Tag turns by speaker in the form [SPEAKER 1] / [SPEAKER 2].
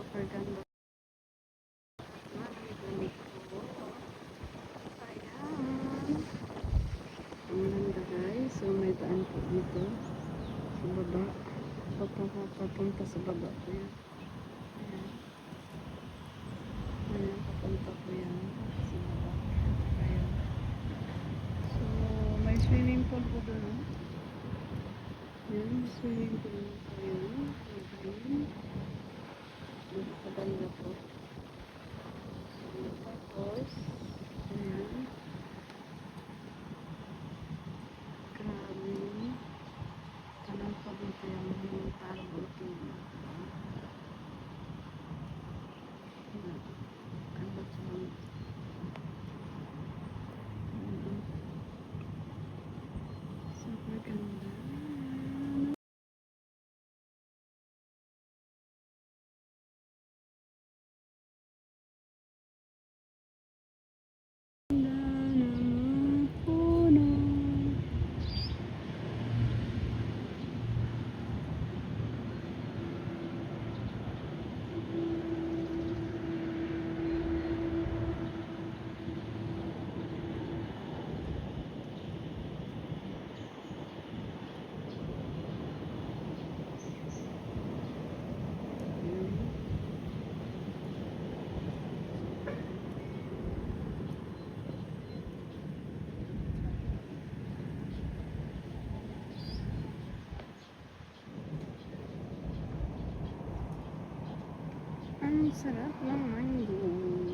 [SPEAKER 1] Super ganda. Marinig ko. Ayan. Ang ganda guys. So may daan po dito. Sa baba. Papunta sa baba po yan. Ayan. Ayan. Papunta po yan. Sa baba. Ayan. So may swimming pool po doon. Ayan. Swimming pool po yan. Ayan. Maganda po. Tapos, ayan. Grabe. Tanong pa dito yung parang buti. Ano ito? Super ganda. Ang sarap ng mango.